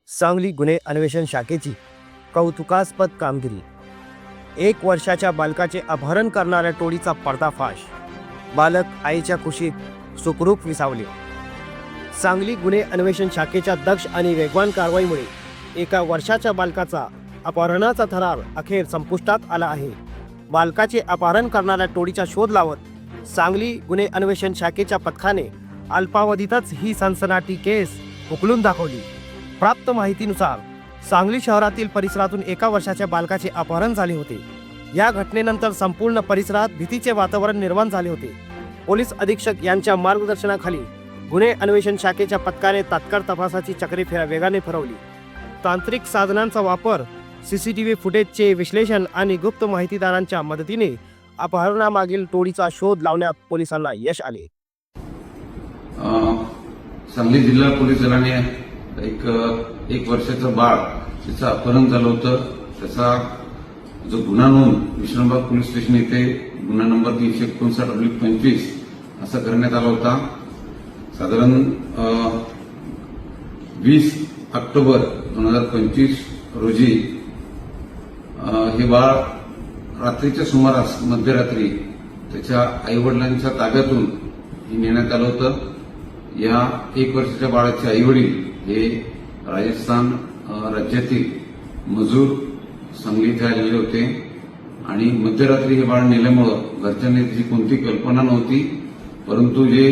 सांगली गुन्हे अन्वेषण शाखेची कौतुकास्पद कामगिरी। 1 वर्षाच्या बालकाचे अपहरण करणाऱ्या टोळीचा पर्दाफाश। बालक आईच्या कुशीत सुखरूप विसावले। सांगली गुन्हे अन्वेषण शाखेच्या दक्ष आणि वेगवान कारवाईमुळे 1 वर्षाच्या बालकाचा अपहरणाचा थरार अखेर संपुष्टात आला आहे। बालकाचे अपहरण करणाऱ्या टोळीचा शोध लावत सांगली गुन्हे अन्वेषण शाखेच्या पथकाने अल्पावधीतच ही सनसनाटी केस उकलून दाखवली। प्राप्त माहितीनुसार सांगली शहरातील परिसरातून 1 वर्षाच्या बालकाचे अपहरण झाले होते। या घटनेनंतर संपूर्ण परिसरात भीतीचे वातावरण निर्माण झाले होते। पोलीस अधीक्षक यांच्या मार्गदर्शनाखाली गुन्हे अन्वेषण शाखेच्या पथकाने तात्काळ तपासाची चक्रे वेगाने फिरवली। तांत्रिक साधनांचा वापर, सीसीटीव्ही फुटेजचे विश्लेषण आणि गुप्त माहितीदारांच्या मदतीने अपहरणामागील टोळीचा शोध लावण्यात पोलिसांना यश आले। सांगली जिल्हा पोलीस दलाने एक वर्षाचं बाळ त्याचं अपहरण झालं होतं। त्याचा जो गुन्हा नोंद विश्रामबाग पोलीस स्टेशन येथे गुन्हा नंबर 359/25 असा करण्यात आला होता। साधारण 20 ऑक्टोबर 2025 रोजी हे बाळ रात्रीच्या सुमारास मध्यरात्री त्याच्या आईवडिलांच्या ताब्यातून नेण्यात आलं होतं। या 1 वर्षाच्या बाळाचे आईवडील हे राजस्थान राज्यातील मजूर सांगली इथे आलेले होते आणि मध्यरात्री हे बाळ नेल्यामुळं घरच्यांनी त्याची कोणती कल्पना नव्हती, परंतु जे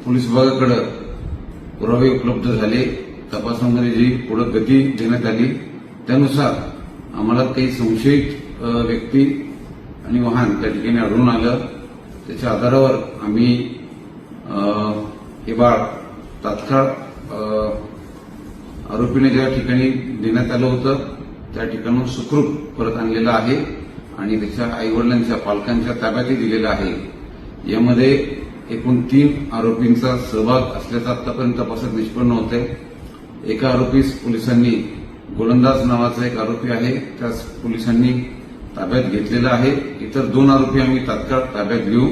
पोलीस विभागाकडे पुरावे उपलब्ध झाले, तपासामध्ये जी पुढे गती देण्यात आली त्यानुसार आम्हाला काही संशयित व्यक्ती आणि वाहन त्या ठिकाणी आढळून आलं। त्याच्या आधारावर आम्ही हे बाळ तात्काळ आरोपीने ज्या ठिकाणी देण्यात आलं होतं त्या ठिकाणून सुखरूप परत आणलेलं आहे आणि त्याच्या आईवडिलांच्या पालकांच्या ताब्यातही दिलेलं आहे। यामध्ये एकूण 3 आरोपींचा सहभाग असल्याचं आतापर्यंत तपासात निष्पन्न होतंय। एका आरोपीस पोलिसांनी गोलंदाज नावाचा एक आरोपी आहे त्यास पोलिसांनी ताब्यात घेतलेला आहे। इतर 2 आरोपी आम्ही तात्काळ ताब्यात घेऊ